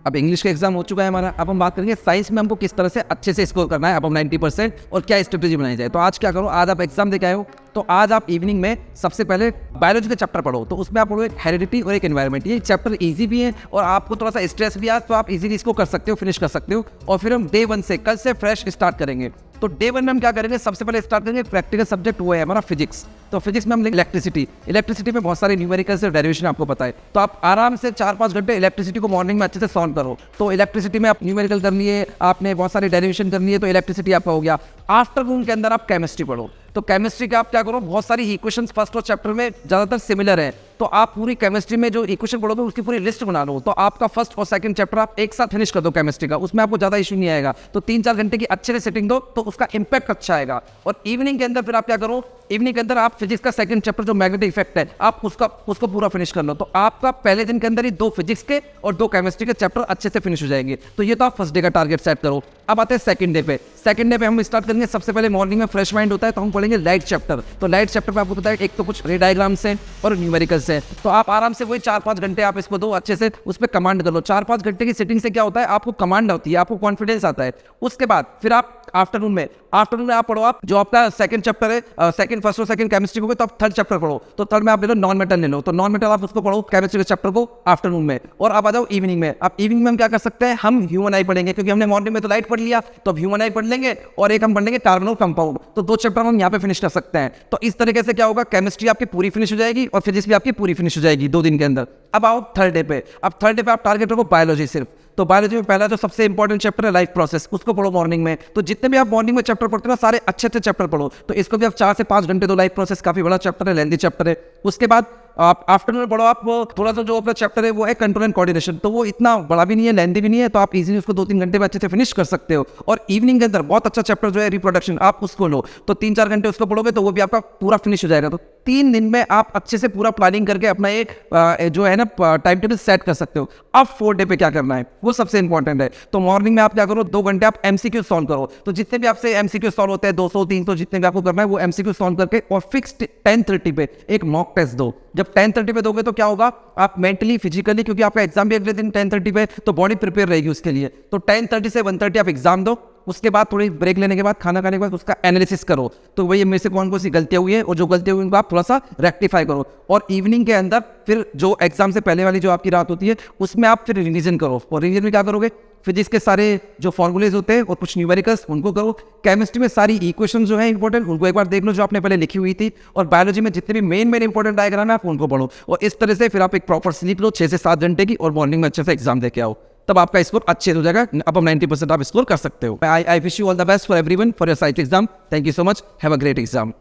अब इंग्लिश का एग्जाम हो चुका है हमारा, अब हम बात करेंगे साइंस में हमको किस तरह से अच्छे से स्कोर करना है अब 90% और क्या स्ट्रेटेजी बनाई जाए। तो आज क्या करो, आज आप एग्जाम दे के आए हो, तो आज आप इवनिंग में सबसे पहले बायोलॉजी का चैप्टर पढ़ो। तो उसमें आप पढ़ो एक हेरिडिटी और एक एनवायरमेंट। ये चैप्टर इजी भी है और आपको थोड़ा सा स्ट्रेस भी है, तो आप इजीली इसको कर सकते हो, फिनिश कर सकते हो। और फिर हम डे 1 से कल से फ्रेश स्टार्ट करेंगे। तो डे 1 में हम क्या करेंगे, सबसे पहले स्टार्ट करेंगे प्रैक्टिकल सब्जेक्ट, वो है हमारा फिजिक्स। तो फिजिक्स में हम लेंगे इलेक्ट्रिसिटी में बहुत सारे न्यूमेरिकल्स और डेरिवेशन आपको पता है, तो आप आराम से 4-5 घंटे इलेक्ट्रिसिटी को मॉर्निंग में अच्छे से सॉल्व करो। तो इलेक्ट्रिसिटी में आप न्यूमेरिकल करनी है, आपने बहुत सारी डेरिवेशन करनी है, तो इलेक्ट्रिसिटी आपका हो गया। आफ्टरनून के अंदर आप केमिस्ट्री पढ़ो। तो केमिस्ट्री का आप क्या करो, बहुत सारी इक्वेशंस फर्स्ट और चैप्टर में ज़्यादातर सिमिलर है, तो आप पूरी केमिस्ट्री में जो इक्वेशन पढ़ोगे उसकी पूरी लिस्ट बना लो। तो आपका फर्स्ट और सेकंड चैप्टर आप एक साथ फिनिश कर दो केमिस्ट्री का, उसमें आपको ज़्यादा इशू नहीं आएगा। तो 3-4 घंटे की अच्छे से सेटिंग दो, तो उसका इंपैक्ट अच्छा आएगा। और इवनिंग के अंदर फिर आप क्या करो, इवनिंग के अंदर आप फिजिक्स का सेकंड चैप्टर जो मैग्नेटिक इफेक्ट है, आप उसको पूरा फिनिश कर लो। तो आपका पहले दिन के अंदर ही 2 फिजिक्स के और 2 केमिस्ट्री के चैप्टर अच्छे से फिनिश हो जाएंगे। तो ये तो आप फर्स्ट डे का टारगेट सेट करो। अब आते हैं सेकंड डे पे। सेकंड डे पे हम स्टार्ट करेंगे, सबसे पहले मॉर्निंग में फ्रेश माइंड होता है, तो हम पढ़ेंगे लाइट चैप्टर। तो लाइट चैप्टर पे आपको पता है एक तो कुछ रे डायग्राम्स है और न्यूमेरिकल्स है, तो आप आराम से वही 4-5 घंटे आप इसको दो, अच्छे से उस पर कमांड कर लो। 4-5 घंटे की सिटिंग से क्या होता है, आपको कमांड होती है, आपको कॉन्फिडेंस आता है। उसके बाद फिर आप आफ्टरनून में आप पढ़ो, आप जो आपका सेकंड चैप्टर है, फर्स्ट और सेकंड केमिस्ट्री को, तो आप थर्ड चैप्टर पढ़ो। तो थर्ड में आप ले लो नॉन मेटल ले लो, तो नॉन मेटल आप उसको पढ़ो केमिस्ट्री के चैप्टर को आफ्टरनून में। और अब आ जाओ इवनिंग में। अब इवनिंग में हम क्या कर सकते हैं, हम ह्यूमन आई पढ़ेंगे, क्योंकि हमने मॉर्निंग में तो लाइट पढ़ लिया, तो अब ह्यूमन आई पढ़ लेंगे और एक हम पढ़ लेंगे कार्बन और कंपाउंड। तो 2 चैप्टर हम यहाँ पे फिनिश कर सकते हैं। तो इस तरीके से क्या होगा, केमिस्ट्री आपकी पूरी फिनिश हो जाएगी और फिजिक्स भी आपकी पूरी फिनिश हो जाएगी 2 दिन के अंदर। अब आओ थर्ड डे पे। अब थर्ड डे पे आप टारगेट रखो बायोलॉजी सिर्फ। तो बायोलॉजी में पहला जो सबसे इंपॉर्टेंट चैप्टर है लाइफ प्रोसेस, उसको पढ़ो मॉर्निंग में। तो जितने भी आप मॉर्निंग में चैप्टर पढ़ते हो ना, सारे अच्छे चैप्टर पढ़ो। तो इसको भी आप 4 से 5 घंटे दो। लाइफ प्रोसेस काफी बड़ा चैप्टर है, लेंथी चैप्टर है। उसके बाद आप आफ्टरनून में पढ़ो, आप थोड़ा सा जो अपना चैप्टर है वो है कंट्रोल एंड कोऑर्डिनेशन। तो वो इतना बड़ा भी नहीं है, लेंथी भी नहीं है, तो आप इजीली उसको 2-3 घंटे में अच्छे से फिनिश कर सकते हो। और इवनिंग के अंदर बहुत अच्छा चैप्टर जो है रिप्रोडक्शन, आप उसको लो, तो 3-4 घंटे उसको पढ़ोगे तो वो भी आपका पूरा फिनिश हो जाएगा। तो 3 दिन में आप अच्छे से पूरा प्लानिंग करके अपना एक जो है ना टाइम टेबल सेट कर सकते हो। अब 4th डे पे क्या करना है वो सबसे इंपॉर्टेंट है। तो मॉर्निंग में आप क्या करो, 2 घंटे आप एमसीक्यू सॉल्व करो। तो जितने भी आपसे एमसीक्यू सॉल्व होते हैं 200-300 जितने भी आपको करना है, वो एमसीक्यू सॉल्व करके और फिक्स्ड 10:30 पे एक मॉक टेस्ट दो। जब 10:30 पे दोगे तो क्या होगा, आप मेंटली फिजिकली, क्योंकि आपका एग्जाम भी अगले दिन 10:30 पे, तो बॉडी प्रिपेयर रहेगी उसके लिए। तो 10:30 से 1:30 आप एग्जाम दो। उसके बाद थोड़ी ब्रेक लेने के बाद, खाना खाने के बाद उसका एनालिसिस करो। तो वही मेरे से कौन कौन सी गलतियां हुई है और जो गलतियां हुई उनको आप थोड़ा सा रेक्टिफाई करो। और इवनिंग के अंदर फिर जो एग्जाम से पहले वाली जो आपकी रात होती है, उसमें आप फिर रिवीजन करो। और रिवीजन में क्या करोगे, फिजिक्स के सारे जो फॉर्मूलेज होते हैं और कुछ न्यूमेरिकल्स उनको करो। केमिस्ट्री में सारी इक्वेशन जो है इंपॉर्टेंट, उनको एक बार देख लो जो आपने पहले लिखी हुई थी। और बायोलॉजी में जितने भी मेन इंपॉर्टेंट डायग्राम है आप उनको पढ़ो। और इस तरह से फिर आप एक प्रॉपर स्लीप लो 6 से 7 घंटे की, और मॉर्निंग में अच्छे से एग्जाम देके आओ। तब आपका स्कोर अच्छे हो जाएगा। अब 90% आप स्कोर कर सकते हो। I wish you all the best for everyone for your site exam. Thank you so much. Have a great exam.